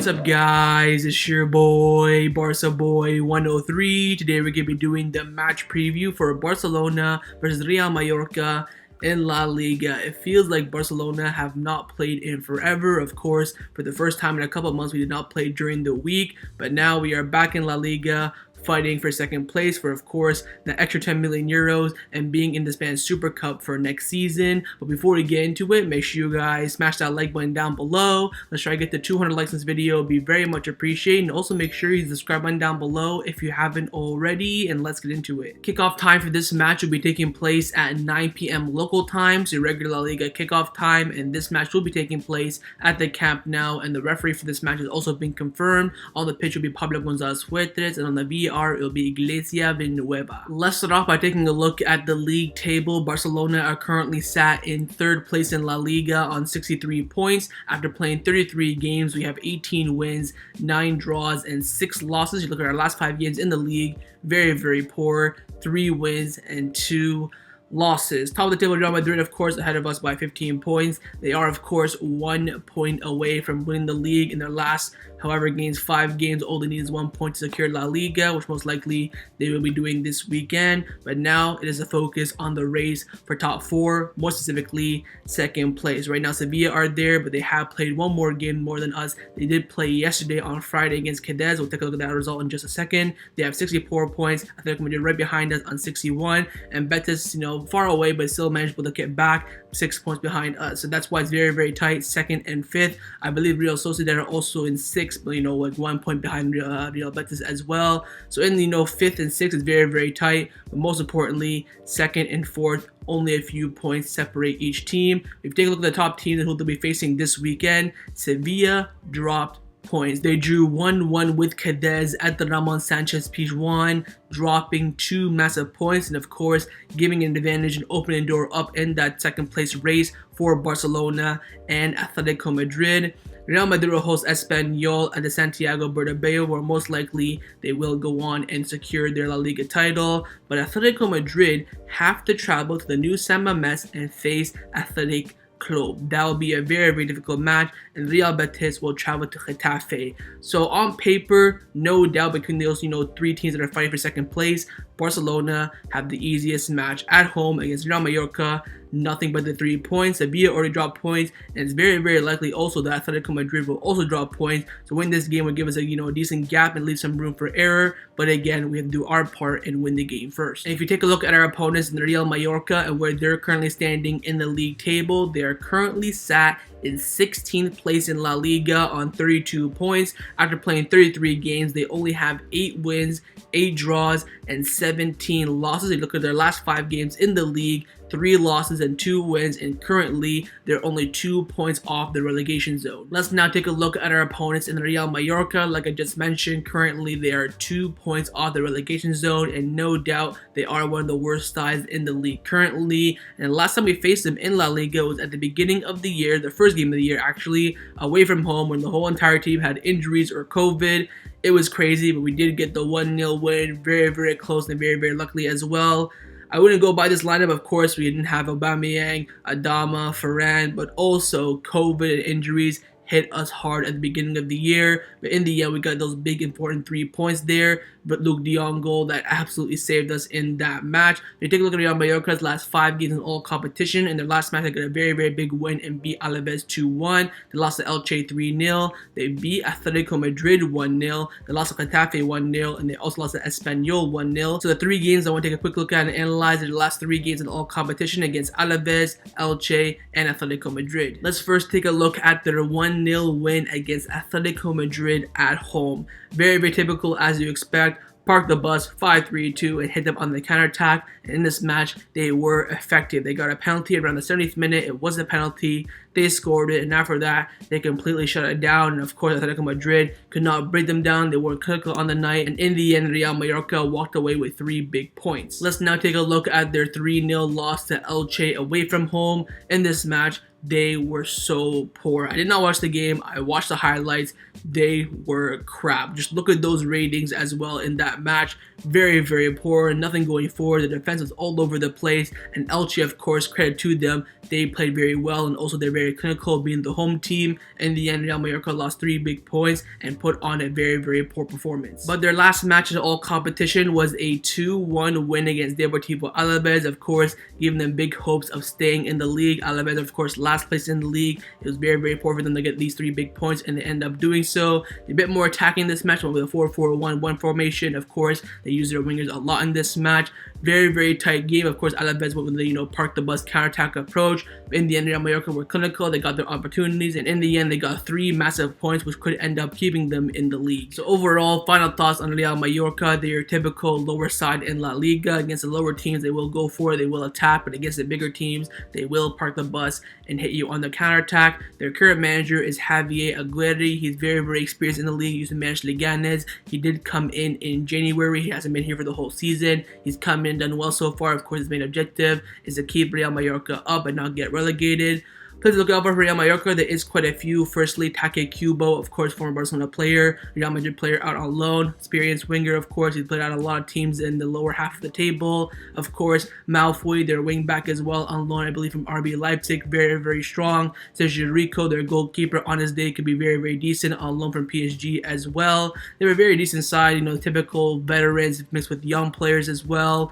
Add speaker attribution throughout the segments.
Speaker 1: up, guys? It's your boy, Barca Boy 103. Today we're going to be doing the match preview for Barcelona versus Real Mallorca in La Liga. It feels like Barcelona have not played in forever. Of course, for the first time in a couple of months, we did not play during the week, but now we are back in La Liga, fighting for second place for, of course, the extra 10 million euros and being in the Spanish Super Cup for next season. But before we get into it, make sure you guys smash that like button down below. Let's try to get to 200 likes in this video. It'd be very much appreciated. And also make sure you hit the subscribe button down below if you haven't already. And let's get into it. Kickoff time for this match will be taking place at 9 p.m. local time, so regular La Liga kickoff time. And this match will be taking place at the Camp Nou. And the referee for this match has also been confirmed. On the pitch will be Pablo Gonzalez Fuertes, and on the VAR it will be Iglesia Villanueva. Let's start off by taking a look at the league table. Barcelona are currently sat in third place in La Liga on 63 points. After playing 33 games, we have 18 wins, 9 draws, and 6 losses. You look at our last 5 games in the league, very, very poor. 3 wins and 2 losses. Top of the table, Real Madrid, of course, ahead of us by 15 points. They are, of course, 1 point away from winning the league in their last, however, 5 games. All they need is 1 point to secure La Liga, which most likely they will be doing this weekend. But now it is a focus on the race for top 4, more specifically second place. Right now, Sevilla are there, but they have played 1 more game more than us. They did play yesterday on Friday against Cadiz. We'll take a look at that result in just a second. They have 64 points. Atletico Madrid right behind us on 61, and Betis, far away, but still manageable to get back 6 points behind us. So that's why it's very, very tight, 2nd and 5th. I believe Real Sociedad are also in 6th, but like 1 point behind Real Betis as well. So in 5th and 6th is very, very tight, but most importantly, 2nd and 4th, only a few points separate each team. If you take a look at the top teams who they'll be facing this weekend, Sevilla dropped points. They drew 1-1 with Cadiz at the Ramon Sanchez Pizjuan, dropping 2 massive points, and of course giving an advantage and opening door up in that second place race for Barcelona and Atletico Madrid. Real Madrid will host Espanyol at the Santiago Bernabeu, where most likely they will go on and secure their La Liga title. But Atletico Madrid have to travel to the new San Mamés and face Athletic Club. That will be a very, very difficult match, and Real Betis will travel to Getafe. So on paper, no doubt between those 3 teams that are fighting for second place, Barcelona have the easiest match at home against Real Mallorca. Nothing but the 3 points. Sevilla already dropped points, and it's very, very likely also that Atletico Madrid will also drop points. So win this game will give us a decent gap and leave some room for error. But again, we have to do our part and win the game first. And if you take a look at our opponents in the Real Mallorca and where they're currently standing in the league table, they are currently sat in 16th place in La Liga on 32 points. After playing 33 games, they only have 8 wins, 8 draws, and 17 losses. You look at their last 5 games in the league, 3 losses and 2 wins, and currently they're only 2 points off the relegation zone. Let's now take a look at our opponents in Real Mallorca. Like I just mentioned, currently they are 2 points off the relegation zone, and no doubt they are one of the worst sides in the league currently. And last time we faced them in La Liga was at the beginning of the year, the first game of the year actually, away from home, when the whole entire team had injuries or COVID. It was crazy, but we did get the 1-0 win, very, very close and very, very luckily as well. I wouldn't go by this lineup, of course. We didn't have Aubameyang, Adama, Ferran, but also COVID and injuries hit us hard at the beginning of the year. But in the end, we got those big important 3 points there. But Luke de Jong goal that absolutely saved us in that match. If you take a look at Real Mallorca's last 5 games in all competition, in their last match they got a very, very big win and beat Alaves 2-1. They lost to Elche 3-0. They beat Atletico Madrid 1-0. They lost to Getafe 1-0, and they also lost to Espanyol 1-0. So the 3 games I want to take a quick look at and analyze are the last 3 games in all competition against Alaves, Elche, and Atletico Madrid. Let's first take a look at their 1-0 win against Atletico Madrid at home. Very, very typical as you expect. Park the bus 5-3-2 and hit them on the counterattack. And in this match, they were effective. They got a penalty around the 70th minute. It was a penalty. They scored it, and after that, they completely shut it down. And of course, Atletico Madrid could not break them down. They were critical on the night, and in the end, Real Mallorca walked away with 3 big points. Let's now take a look at their 3-0 loss to Elche away from home. In this match, they were so poor. I did not watch the game. I watched the highlights. They were crap. Just look at those ratings as well in that match. Very, very poor. Nothing going forward. The defense was all over the place. And Elche, of course, credit to them. They played very well, and also they're very clinical, being the home team. In the end, Real Mallorca lost 3 big points and put on a very poor performance. But their last match in all competition was a 2-1 win against Deportivo Alaves, of course, giving them big hopes of staying in the league. Alaves, of course, last place in the league. It was very poor for them to get these 3 big points, and they end up doing so. A bit more attacking this match, with a 4-4-1-1 formation. Of course, they use their wingers a lot in this match. Very tight game. Of course, Alaves went with the park the bus counterattack approach. In the end, Real Mallorca were clinical. They got their opportunities, and in the end, they got 3 massive points, which could end up keeping them in the league. So overall, final thoughts on Real Mallorca. They're your typical lower side in La Liga. Against the lower teams, they will go for it, they will attack, but against the bigger teams, they will park the bus and hit you on the counterattack. Their current manager is Xavi Aguirre. He's very experienced in the league. He used to manage Leganes. He did come in January. He hasn't been here for the whole season. He's come in, done well so far. Of course, his main objective is to keep Real Mallorca up and not get relegated. Please look out for Real Mallorca. There is quite a few. Firstly, Kubo, of course, former Barcelona player, Real Madrid player out on loan, experienced winger, of course. He's played out a lot of teams in the lower half of the table. Of course, Maffeo, their wing back as well, on loan, I believe, from RB Leipzig, very strong. Sergio Rico, their goalkeeper, on his day could be very decent, on loan from PSG as well. They're a very decent side, typical veterans mixed with young players as well.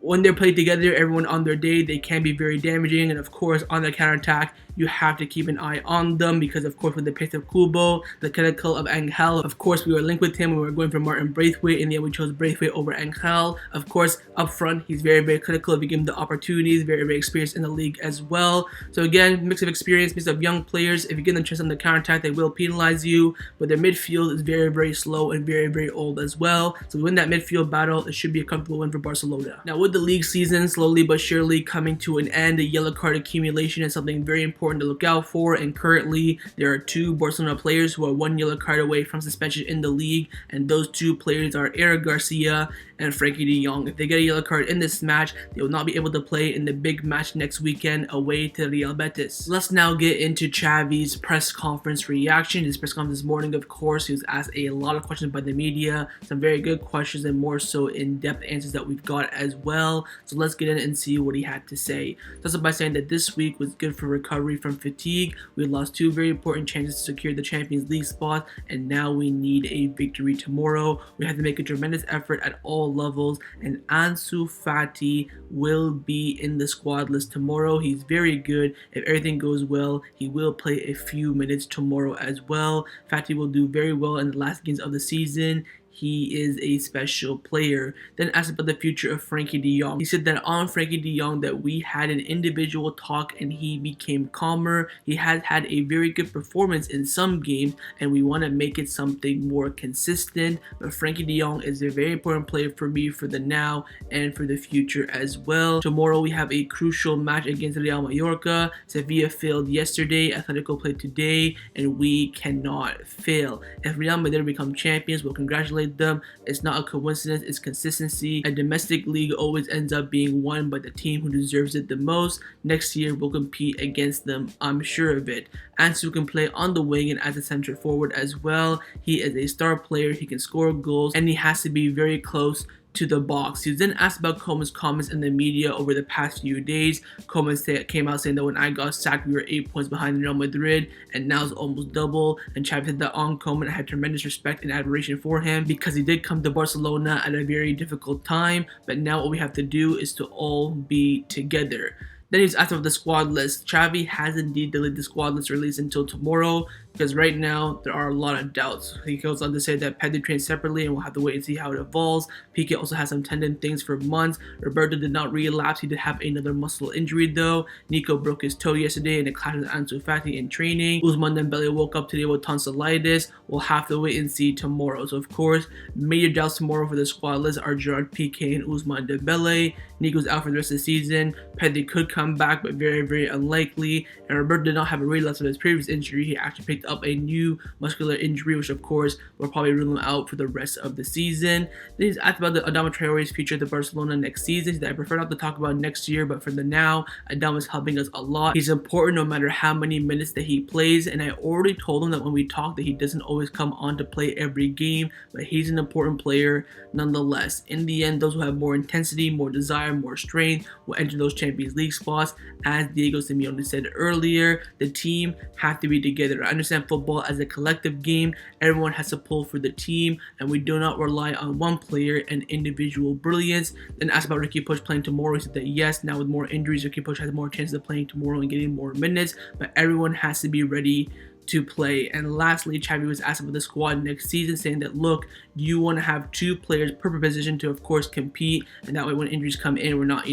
Speaker 1: When they're played together, everyone on their day, they can be very damaging. And of course, on the counterattack, you have to keep an eye on them because, of course, with the pace of Kubo, the clinical of Angel, of course, we were linked with him when we were going for Martin Braithwaite. In the end, we chose Braithwaite over Angel. Of course, up front, he's very clinical if you give him the opportunities, very experienced in the league as well. So again, mix of experience, mix of young players. If you give them chance on the counterattack, they will penalize you. But their midfield is very slow and very old as well. So to win that midfield battle, it should be a comfortable win for Barcelona. Now, with the league season slowly but surely coming to an end, the yellow card accumulation is something very important to look out for, and currently there are 2 Barcelona players who are 1 yellow card away from suspension in the league, and those 2 players are Eric Garcia and Frankie de Jong. If they get a yellow card in this match, they will not be able to play in the big match next weekend away to Real Betis. Let's now get into Xavi's press conference reaction. His press conference this morning, of course, he was asked a lot of questions by the media, some very good questions and more so in-depth answers that we've got as well. So let's get in and see what he had to say. Starts by saying that this week was good for recovery from fatigue. We lost 2 very important chances to secure the Champions League spot, and now we need a victory tomorrow. We have to make a tremendous effort at all levels, and Ansu Fati will be in the squad list tomorrow. He's very good. If everything goes well, he will play a few minutes tomorrow as well. Fati will do very well in the last games of the season. He is a special player. Then asked about the future of Frankie de Jong. He said that on Frankie de Jong that we had an individual talk and he became calmer. He has had a very good performance in some games and we want to make it something more consistent. But Frankie de Jong is a very important player for me for the now and for the future as well. Tomorrow we have a crucial match against Real Mallorca. Sevilla failed yesterday, Atletico played today, and we cannot fail. If Real Madrid become champions, we'll congratulate them. It's not a coincidence, it's consistency. A domestic league always ends up being won by the team who deserves it the most. Next year we'll compete against them, I'm sure of it. Ansu can play on the wing and as a center forward as well. He is a star player, he can score goals, and he has to be very close to the box. He was then asked about Koeman's comments in the media over the past few days. Koeman came out saying that when I got sacked, we were 8 points behind Real Madrid, and now it's almost double. And Xavi said that on Koeman, I had tremendous respect and admiration for him because he did come to Barcelona at a very difficult time, but now what we have to do is to all be together. Then he was asked about the squad list. Xavi has indeed delayed the squad list release until tomorrow because right now there are a lot of doubts. He goes on to say that Pedri trains separately and we'll have to wait and see how it evolves. Pique also has some tendon things for months. Roberto did not relapse. He did have another muscle injury though. Nico broke his toe yesterday in a clash with Ansu Fati in training. Ousmane Dembele woke up today with tonsillitis. We'll have to wait and see tomorrow. So of course, major doubts tomorrow for the squad list are Gerard Pique and Ousmane Dembele. Nico's out for the rest of the season. Pedri could come back, but very unlikely. And Roberto did not have a relapse of his previous injury. He actually picked up a new muscular injury, which of course will probably rule him out for the rest of the season. Then he's asked about the Adama Traore's future at Barcelona next season. That I prefer not to talk about next year, but for the now, Adama is helping us a lot. He's important no matter how many minutes that he plays, and I already told him that when we talked that he doesn't always come on to play every game, but he's an important player nonetheless. In the end, those who have more intensity, more desire, more strength will enter those Champions League spots. As Diego Simeone said earlier, the team have to be together. I understand football as a collective game. Everyone has to pull for the team, and we do not rely on one player and individual brilliance. Then asked about Riqui Puig playing tomorrow. He said that yes, now with more injuries, Riqui Puig has more chances of playing tomorrow and getting more minutes, but everyone has to be ready to play. And lastly, Xavi was asked about the squad next season, saying that look, you want to have 2 players per position to of course compete, and that way when injuries come in, we're not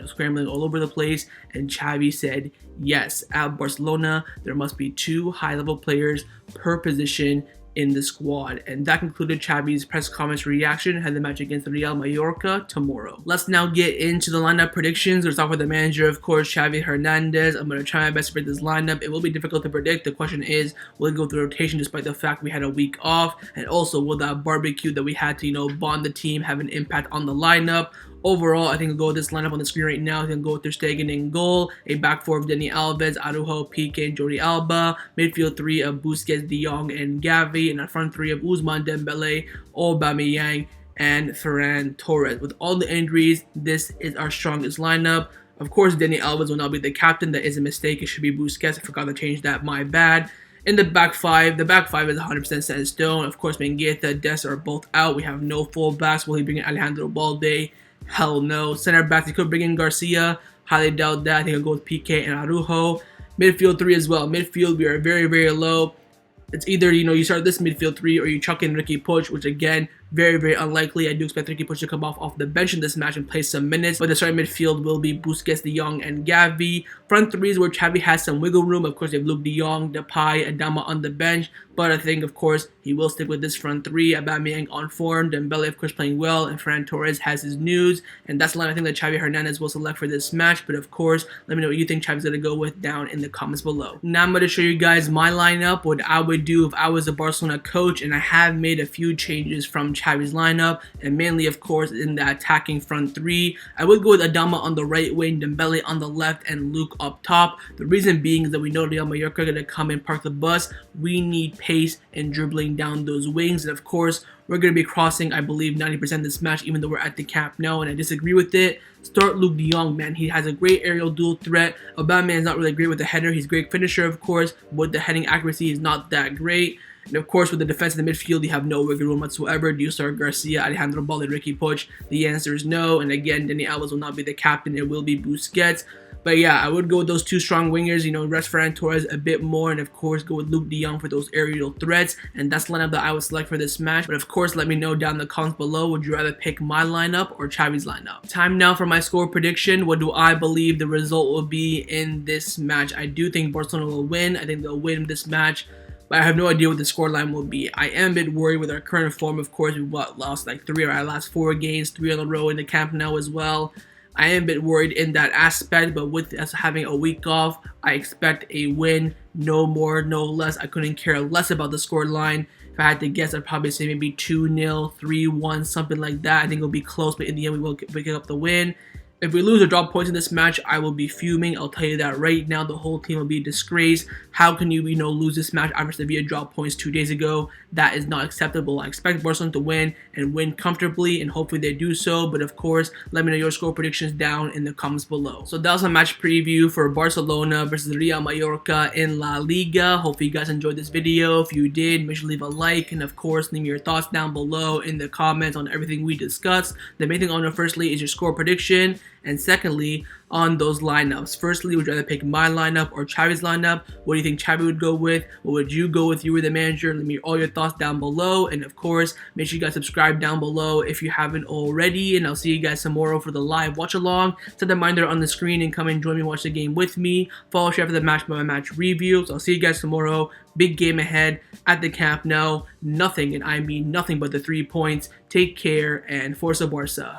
Speaker 1: scrambling all over the place. And Xavi said yes, at Barcelona there must be 2 high-level players per position in the squad. And that concluded Xavi's press conference reaction ahead of the match against Real Mallorca tomorrow. Let's now get into the lineup predictions. We'll start with the manager, of course, Xavi Hernandez. I'm going to try my best to predict this lineup. It will be difficult to predict. The question is, will it go through rotation despite the fact we had a week off? And also, will that barbecue that we had to, bond the team have an impact on the lineup? Overall, I think I'll go with this lineup on the screen right now. I think I'll go with Ter Stegen in goal, a back 4 of Dani Alves, Araujo, Pique, and Jordi Alba, midfield 3 of Busquets, De Jong, and Xavi, and a front 3 of Ousmane Dembele, Aubameyang, and Ferran Torres. With all the injuries, this is our strongest lineup. Of course, Dani Alves will not be the captain. That is a mistake. It should be Busquets. I forgot to change that. My bad. In the back 5 is 100% set in stone. Of course, Mengueta, Des are both out. We have no fullbacks. Will he bring in Alejandro Balde? Hell no. Center backs, he could bring in Garcia. Highly doubt that. I think I'll go with Pique and Araujo. Midfield 3 as well. Midfield, we are very, very low. It's either, you start this midfield 3 or you chuck in Riqui Puig, which again, very, very unlikely. I do expect Riqui Puig to come off the bench in this match and play some minutes. But the starting midfield will be Busquets, De Jong, and Xavi. Front 3 is where Xavi has some wiggle room. Of course, you have Luke De Jong, Depay, Adama on the bench. But I think, of course, he will stick with this front 3. Aubameyang on form. Dembele, of course, playing well. And Ferran Torres has his news. And that's the line I think that Xavi Hernandez will select for this match. But of course, let me know what you think Xavi's going to go with down in the comments below. Now I'm going to show you guys my lineup, what I would do if I was a Barcelona coach. And I have made a few changes from Xavi's lineup. And mainly, of course, in the attacking front 3. I would go with Adama on the right wing, Dembele on the left, and Luke up top. The reason being is that we know Real Mallorca are going to come and park the bus. We need pace and dribbling down those wings. And of course, we're going to be crossing, I believe, 90% this match, even though we're at the Camp Nou, and I disagree with it. Start Luke De Jong, man. He has a great aerial dual threat. Aubameyang is not really great with the header. He's a great finisher, of course, but the heading accuracy is not that great. And of course, with the defense in the midfield, you have no wiggle room whatsoever. Do you start Garcia, Alejandro Balde, Riqui Puig? The answer is no. And again, Dani Alves will not be the captain. It will be Busquets. But yeah, I would go with those 2 strong wingers, rest Ferran Torres a bit more, and of course go with Luke De Jong for those aerial threats. And that's the lineup that I would select for this match. But of course, let me know down in the comments below, would you rather pick my lineup or Xavi's lineup? Time now for my score prediction. What do I believe the result will be in this match? I do think Barcelona will win. I think they'll win this match, but I have no idea what the scoreline will be. I am a bit worried with our current form. Of course, we've lost like 3 of our last 4 games, 3 in a row in the Camp Nou as well. I am a bit worried in that aspect, but with us having a week off, I expect a win, no more, no less. I couldn't care less about the scoreline. If I had to guess, I'd probably say maybe 2-0, 3-1, something like that. I think it'll be close, but in the end, we will pick up the win. If we lose or drop points in this match, I will be fuming. I'll tell you that right now. The whole team will be disgraced. How can you, lose this match after Sevilla dropped points 2 days ago? That is not acceptable. I expect Barcelona to win and win comfortably, and hopefully they do so. But of course, let me know your score predictions down in the comments below. So that was my match preview for Barcelona versus Real Mallorca in La Liga. Hopefully you guys enjoyed this video. If you did, make sure to leave a like, and of course, leave me your thoughts down below in the comments on everything we discussed. The main thing I want to know firstly is your score prediction, and secondly, on those lineups. Firstly, would you rather pick my lineup or Xavi's lineup? What do you think Xavi would go with? What would you go with? You were the manager. Leave me all your thoughts down below. And of course, make sure you guys subscribe down below if you haven't already. And I'll see you guys tomorrow for the live watch along. Set the reminder on the screen and come and join me, watch the game with me. Follow share for the match by my match review. So I'll see you guys tomorrow. Big game ahead at the Camp Nou. Nothing, and I mean nothing but the 3 points. Take care and Forza Barca.